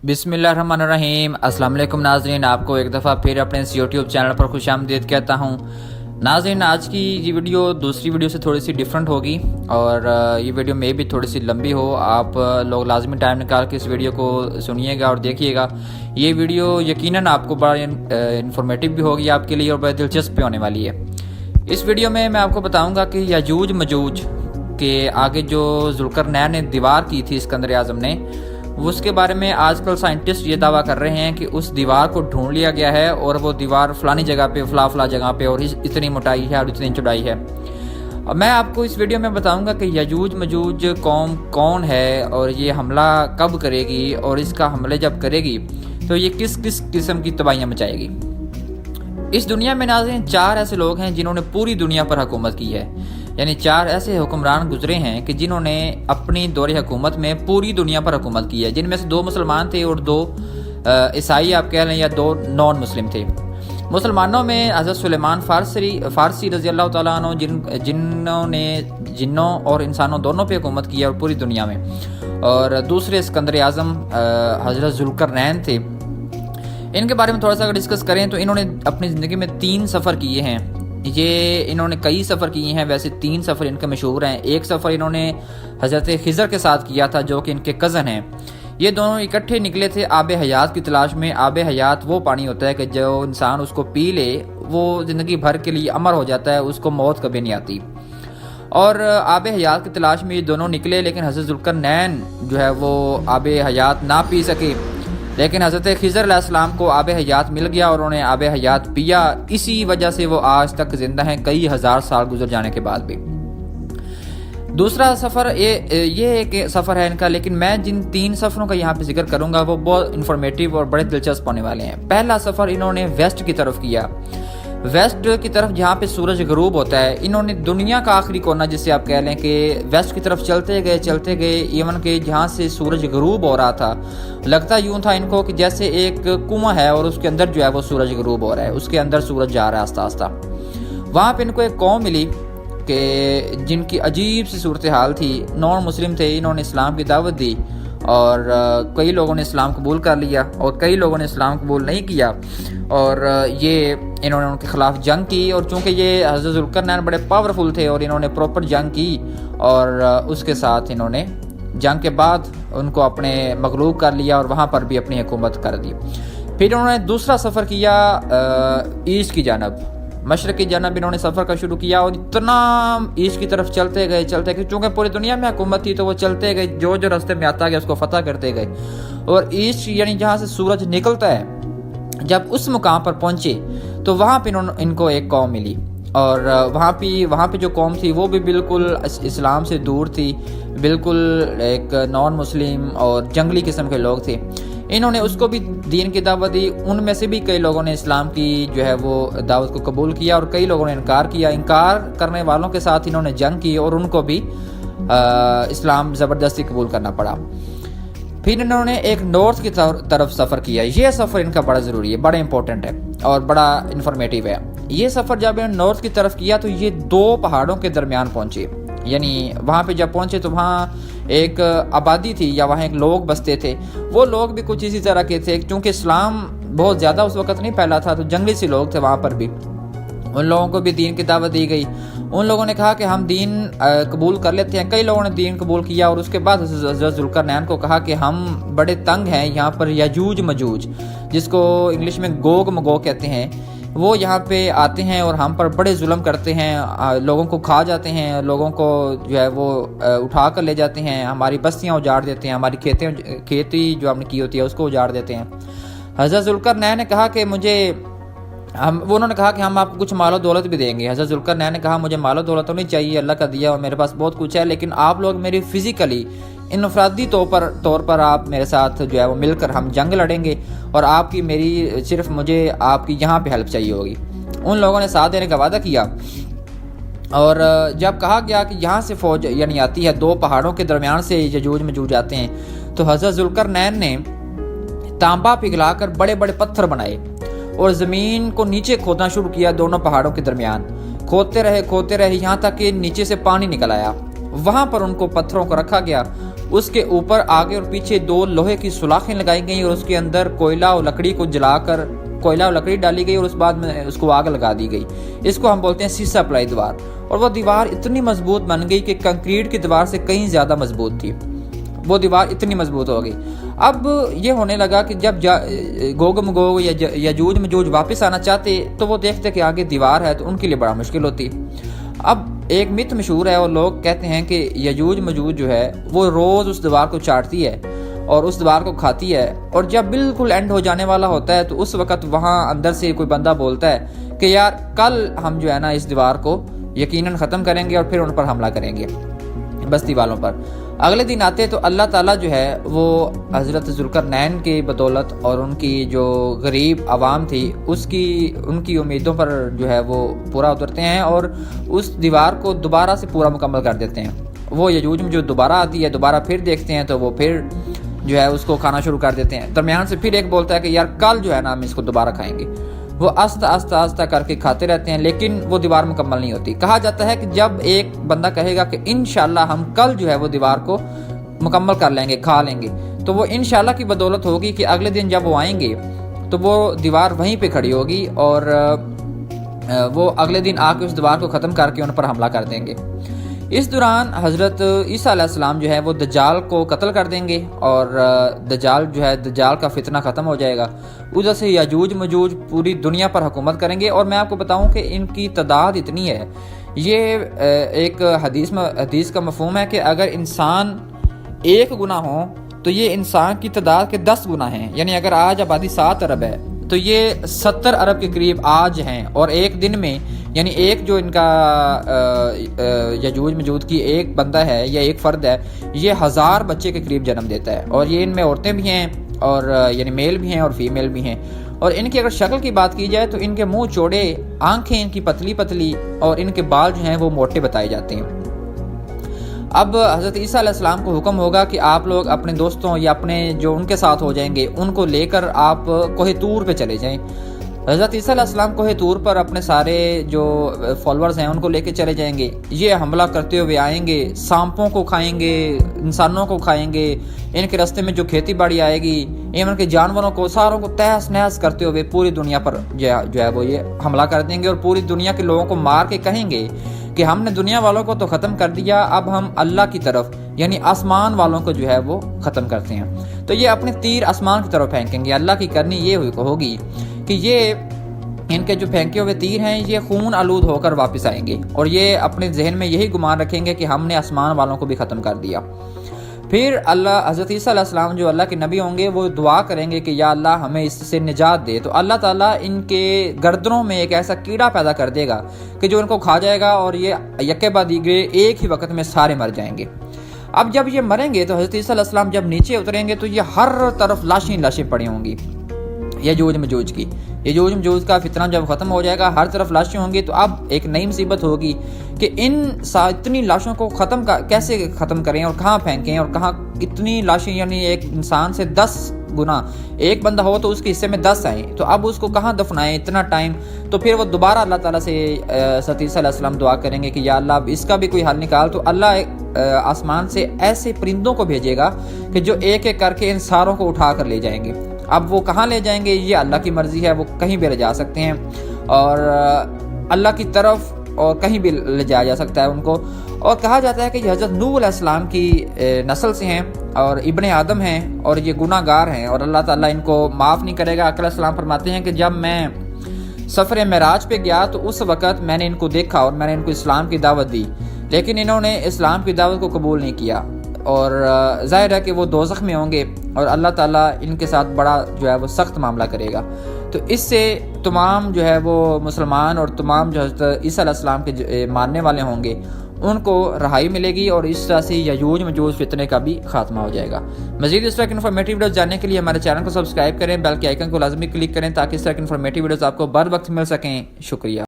बिस्मिल्लाहिर्रहमानिर्रहीम। अस्सलाम वालेकुम नाज़रीन, आपको एक दफ़ा फिर अपने इस यूट्यूब चैनल पर खुशामदीद कहता हूँ। नाज़रीन, आज की ये वीडियो दूसरी वीडियो से थोड़ी सी डिफरेंट होगी और ये वीडियो में भी थोड़ी सी लंबी हो। आप लोग लाजमी टाइम निकाल के इस वीडियो को सुनिएगा और देखिएगा। ये वीडियो यकीनन आपको बड़ा इन्फॉर्मेटिव भी होगी आपके लिए और बड़ी दिलचस्प भी होने वाली है। इस वीडियो में मैं आपको बताऊँगा कि यजूज मजूज के आगे जो जुल्करनैन ने दीवार की थी सिकंदर आज़म ने, उसके बारे में आजकल साइंटिस्ट ये दावा कर रहे हैं कि उस दीवार को ढूंढ लिया गया है और वो दीवार फलानी जगह पे फला जगह पे और इतनी मोटाई है और इतनी चौड़ाई है। अब मैं आपको इस वीडियो में बताऊंगा कि यजूज मजूज कौम कौन है और ये हमला कब करेगी और इसका हमले जब करेगी तो ये किस किस किस्म की तबाहियाँ मचाएगी। इस दुनिया में नाज़रीन 4 ऐसे लोग हैं जिन्होंने पूरी दुनिया पर हुकूमत की है, यानी 4 ऐसे हुक्मरान गुजरे हैं कि जिन्होंने अपनी दौरे हुकूमत में पूरी दुनिया पर हुकूमत की है, जिनमें से 2 मुसलमान थे और 2 ईसाई आप कह लें या 2 नॉन मुस्लिम थे। मुसलमानों में हज़रत सुलेमान फ़ारसी रज़ी अल्लाह तआला अन्हु जिन्होंने जिन्नों और इंसानों दोनों पे हुकूमत की है और पूरी दुनिया में, और दूसरे सिकंदर आज़म हज़रत जुल्करनैन थे। इनके बारे में थोड़ा सा अगर डिस्कस करें तो इन्होंने अपनी ज़िंदगी में 3 सफ़र किए हैं। ये इन्होंने कई सफ़र किए हैं, वैसे 3 सफ़र इनके मशहूर हैं। एक सफ़र इन्होंने हज़रत खिज़र के साथ किया था जो कि इनके कज़न हैं। ये दोनों इकट्ठे निकले थे आब हयात की तलाश में। आब हयात वो पानी होता है कि जो इंसान उसको पी ले वो ज़िंदगी भर के लिए अमर हो जाता है, उसको मौत कभी नहीं आती। और आब हयात की तलाश में ये दोनों निकले, लेकिन हज़रत जुल्करनैन जो है वो आब हयात ना पी सके, लेकिन हज़रत खिज़र अलैहिस्सलाम को आब हयात मिल गया और उन्होंने आब हयात पिया। इसी वजह से वो आज तक ज़िंदा हैं, कई हज़ार साल गुजर जाने के बाद भी। दूसरा सफ़र ये एक सफ़र है इनका, लेकिन मैं जिन 3 सफ़रों का यहाँ पे जिक्र करूँगा वो बहुत इन्फॉर्मेटिव और बड़े दिलचस्प होने वाले हैं। पहला सफ़र इन्होंने वेस्ट की तरफ किया, वेस्ट की तरफ जहाँ पे सूरज गरूब होता है। इन्होंने दुनिया का आखिरी कोना जिसे आप कह लें कि वेस्ट की तरफ चलते गए इवन के जहाँ से सूरज गरूब हो रहा था, लगता यूँ था इनको कि जैसे एक कुआं है और उसके अंदर जो है वो सूरज गरूब हो रहा है, उसके अंदर सूरज जा रहा है आस्ता आस्ता। वहाँ पे इनको एक कौम मिली कि जिनकी अजीब सी सूरत हाल थी, नॉन मुस्लिम थे। इन्होंने इस्लाम की दावत दी और कई लोगों ने इस्लाम कबूल कर लिया और कई लोगों ने इस्लाम कबूल नहीं किया, और ये इन्होंने उनके ख़िलाफ़ जंग की। और चूँकि ये हज़रत जुल्करनैन बड़े पावरफुल थे और इन्होंने प्रॉपर जंग की, और उसके साथ इन्होंने जंग के बाद उनको अपने मगलूब कर लिया और वहाँ पर भी अपनी हुकूमत कर दी। फिर इन्होंने दूसरा सफ़र किया ईस्ट की जानब, मशरक़ की जानब इन्होंने सफ़र का शुरू किया और इतना ईस्ट की तरफ चलते गए चूँकि पूरी दुनिया में हुकूमत थी तो वो चलते गए, जो जो रास्ते में आता गया उसको फतह करते गए। और ईस्ट यानी जहाँ से सूरज निकलता है, जब उस मुकाम पर पहुँचे तो वहाँ पे इनको एक कौम मिली, और वहाँ पे जो कौम थी वो भी बिल्कुल इस्लाम से दूर थी, बिल्कुल एक नॉन मुस्लिम और जंगली किस्म के लोग थे। इन्होंने उसको भी दीन की दावत दी। उनमें से भी कई लोगों ने इस्लाम की जो है वो दावत को कबूल किया और कई लोगों ने इनकार किया। इनकार करने वालों के साथ इन्होंने जंग की और उनको भी इस्लाम ज़बरदस्ती कबूल करना पड़ा। फिर इन्होंने एक नॉर्थ की तरफ सफ़र किया। ये सफ़र इनका बड़ा ज़रूरी है, बड़ा इंपॉर्टेंट है और बड़ा इन्फॉर्मेटिव है। ये सफ़र जब इन्होंने नॉर्थ की तरफ किया तो ये 2 पहाड़ों के दरमियान पहुँचे, यानी वहाँ पे जब पहुँचे तो वहाँ एक आबादी थी या वहाँ एक लोग बसते थे। वो लोग भी कुछ इसी तरह के थे, क्योंकि इस्लाम बहुत ज़्यादा उस वक़्त नहीं फैला था, तो जंगली से लोग थे वहाँ पर भी। उन लोगों को भी दीन की दावत दी गई। उन लोगों ने कहा कि हम दीन कबूल कर लेते हैं। कई लोगों ने दीन कबूल किया और उसके बाद हज़रत जुल्करनैन को कहा कि हम बड़े तंग हैं, यहाँ पर यजूज मजूज, जिसको इंग्लिश में गोग मगोग कहते हैं, वो यहाँ पे आते हैं और हम पर बड़े जुल्म करते हैं, लोगों को खा जाते हैं, लोगों को जो है वो उठा कर ले जाते हैं, हमारी बस्तियाँ उजाड़ देते हैं, हमारी खेती जो हमने की होती है उसको उजाड़ देते हैं। हज़रत जुल्करनैन ने कहा कि उन्होंने कहा कि हम आपको कुछ मालो दौलत भी देंगे। हज़रत जुल्करनैन ने कहा मुझे मालो दौलत तो नहीं चाहिए, अल्लाह का दिया और मेरे पास बहुत कुछ है, लेकिन आप लोग मेरी फिज़िकली इनफरादी तौर पर आप मेरे साथ जो है वो मिलकर हम जंग लड़ेंगे और आपकी मेरी सिर्फ मुझे आपकी यहाँ पे हेल्प चाहिए होगी। उन लोगों ने साथ देने का वादा किया और जब कहा गया कि यहाँ से फ़ौज यानी आती है, 2 पहाड़ों के दरमियान से यजूज मजूज आते हैं, तो हज़रत जुल्करनैन ने तांबा पिघलाकर बड़े बड़े पत्थर बनाए और ज़मीन को नीचे खोदना शुरू किया। दोनों पहाड़ों के दरमियान खोदते रहे यहाँ तक कि नीचे से पानी निकल आया। वहाँ पर उनको पत्थरों को रखा गया اس کے اوپر آگے اور پیچھے 2 لوہے کی سلاخیں لگائی گئیں اور اس کے اندر کوئلہ اور لکڑی کو جلا کر کوئلہ اور لکڑی ڈالی گئی اور اس بعد میں اس کو آگ لگا دی گئی. اس کو ہم بولتے ہیں سیسا پلائی دیوار. اور وہ دیوار اتنی مضبوط بن گئی کہ کنکریٹ کی دیوار سے کہیں زیادہ مضبوط تھی. وہ دیوار اتنی مضبوط ہو گئی. اب یہ ہونے لگا کہ جب گوگ مگوگ یا یجوج مجوج واپس آنا چاہتے تو وہ دیکھتے کہ آگے دیوار ہے تو ان کے لیے بڑا مشکل ہوتی. اب ایک مت مشہور ہے اور لوگ کہتے ہیں کہ یجوج مجوج جو ہے وہ روز اس دیوار کو چاٹتی ہے اور اس دیوار کو کھاتی ہے, اور جب بالکل اینڈ ہو جانے والا ہوتا ہے تو اس وقت وہاں اندر سے کوئی بندہ بولتا ہے کہ یار کل ہم جو ہے نا اس دیوار کو یقیناً ختم کریں گے اور پھر ان پر حملہ کریں گے, بستی والوں پر. اگلے دن آتے تو اللہ تعالیٰ جو ہے وہ حضرت ذوالقرنین کی بدولت اور ان کی جو غریب عوام تھی ان کی امیدوں پر جو ہے وہ پورا اترتے ہیں اور اس دیوار کو دوبارہ سے پورا مکمل کر دیتے ہیں. وہ یجوج میں جو دوبارہ آتی ہے, دوبارہ پھر دیکھتے ہیں تو وہ پھر جو ہے اس کو کھانا شروع کر دیتے ہیں. درمیان سے پھر ایک بولتا ہے کہ یار کل جو ہے نا ہم اس کو دوبارہ کھائیں گے. وہ آہستہ کر کے کھاتے رہتے ہیں لیکن وہ دیوار مکمل نہیں ہوتی. کہا جاتا ہے کہ جب ایک بندہ کہے گا کہ انشاءاللہ ہم کل جو ہے وہ دیوار کو مکمل کر لیں گے, کھا لیں گے, تو وہ انشاءاللہ کی بدولت ہوگی کہ اگلے دن جب وہ آئیں گے تو وہ دیوار وہیں پہ کھڑی ہوگی اور وہ اگلے دن آ کے اس دیوار کو ختم کر کے ان پر حملہ کر دیں گے. اس دوران حضرت عیسیٰ علیہ السلام جو ہے وہ دجال کو قتل کر دیں گے اور دجال کا فتنہ ختم ہو جائے گا. ادھر سے یجوج مجوج پوری دنیا پر حکومت کریں گے. اور میں آپ کو بتاؤں کہ ان کی تعداد اتنی ہے, یہ ایک حدیث کا مفہوم ہے کہ اگر انسان 1 گنا ہو تو یہ انسان کی تعداد کے 10 گنا ہیں. یعنی اگر آج آبادی 7 ارب ہے تو یہ 70 ارب کے قریب آج ہیں, اور ایک دن میں یعنی ایک جو ان کا یجوج مجوج کی ایک بندہ ہے یا ایک فرد ہے, یہ 1000 بچے کے قریب جنم دیتا ہے. اور یہ ان میں عورتیں بھی ہیں اور یعنی میل بھی ہیں اور فیمیل بھی ہیں. اور ان کی اگر شکل کی بات کی جائے تو ان کے منہ چوڑے, آنکھیں ان کی پتلی پتلی اور ان کے بال جو ہیں وہ موٹے بتائے جاتے ہیں. اب حضرت عیسیٰ علیہ السلام کو حکم ہوگا کہ آپ لوگ اپنے دوستوں یا اپنے جو ان کے ساتھ ہو جائیں گے ان کو لے کر آپ کوہ طور پہ چلے جائیں. حضرت عیسیٰ علیہ السلام کوہ طور پر اپنے سارے جو فالورز ہیں ان کو لے کے چلے جائیں گے. یہ حملہ کرتے ہوئے آئیں گے, سانپوں کو کھائیں گے, انسانوں کو کھائیں گے. ان کے راستے میں جو کھیتی باڑی آئے گی, ان کے جانوروں کو ساروں کو تہس نہس کرتے ہوئے پوری دنیا پر جو ہے وہ یہ حملہ کر دیں گے اور پوری دنیا کے لوگوں کو مار کے کہیں گے کہ ہم نے دنیا والوں کو تو ختم کر دیا, اب ہم اللہ کی طرف یعنی آسمان والوں کو جو ہے وہ ختم کرتے ہیں. تو یہ اپنے تیر آسمان کی طرف پھینکیں گے. اللہ کی کرنی یہ ہوگی کہ یہ ان کے جو پھینکے ہوئے تیر ہیں یہ خون آلود ہو کر واپس آئیں گے اور یہ اپنے ذہن میں یہی گمان رکھیں گے کہ ہم نے آسمان والوں کو بھی ختم کر دیا. پھر حضرت عیسیٰ علیہ السلام جو اللہ کے نبی ہوں گے وہ دعا کریں گے کہ یا اللہ ہمیں اس سے نجات دے. تو اللہ تعالیٰ ان کے گردنوں میں ایک ایسا کیڑا پیدا کر دے گا کہ جو ان کو کھا جائے گا اور یہ یکے بعد دیگرے ایک ہی وقت میں سارے مر جائیں گے. اب جب یہ مریں گے تو حضرت عیسیٰ علیہ السلام جب نیچے اتریں گے تو یہ ہر طرف لاشیں پڑی ہوں گی یجوج مجوج کی. یجوج مجوج کا فتنہ جب ختم ہو جائے گا, ہر طرف لاشیں ہوں گی, تو اب ایک نئی مصیبت ہوگی کہ اتنی لاشوں کو کیسے ختم کریں اور کہاں پھینکیں, اور کہاں اتنی لاشیں یعنی ایک انسان سے 10 گنا, ایک بندہ ہو تو اس کے حصے میں 10 آئیں, تو اب اس کو کہاں دفنائیں اتنا ٹائم. تو پھر وہ دوبارہ اللہ تعالیٰ سے حضرت عیسیٰ علیہ السلام دعا کریں گے کہ یا اللہ اب اس کا بھی کوئی حل نکال. تو اللہ آسمان سے ایسے پرندوں کو بھیجے گا کہ جو ایک ایک کر کے ان ساروں کو اٹھا کر لے جائیں گے. اب وہ کہاں لے جائیں گے یہ اللہ کی مرضی ہے, وہ کہیں بھی لے جا سکتے ہیں اور اللہ کی طرف اور کہیں بھی لے جایا جا سکتا ہے ان کو. اور کہا جاتا ہے کہ یہ حضرت نوح علیہ السلام کی نسل سے ہیں اور ابن آدم ہیں اور یہ گناہ گار ہیں اور اللہ تعالیٰ ان کو معاف نہیں کرے گا. علیہ السلام فرماتے ہیں کہ جب میں سفر معراج پہ گیا تو اس وقت میں نے ان کو دیکھا اور میں نے ان کو اسلام کی دعوت دی, لیکن انہوں نے اسلام کی دعوت کو قبول نہیں کیا اور ظاہر ہے کہ وہ دوزخ میں ہوں گے اور اللہ تعالیٰ ان کے ساتھ بڑا جو ہے وہ سخت معاملہ کرے گا. تو اس سے تمام جو ہے وہ مسلمان اور تمام جو حضرت عیسیٰ علیہ السلام کے ماننے والے ہوں گے ان کو رہائی ملے گی اور اس طرح سے یجوج مجوج فتنے کا بھی خاتمہ ہو جائے گا. مزید اس طرح کی انفارمیٹیو ویڈیوز جاننے کے لیے ہمارے چینل کو سبسکرائب کریں, بیل کے آئیکن کو لازمی کلک کریں تاکہ اس طرح کی انفارمیٹیو ویڈیوز آپ کو بر وقت مل سکیں. شکریہ.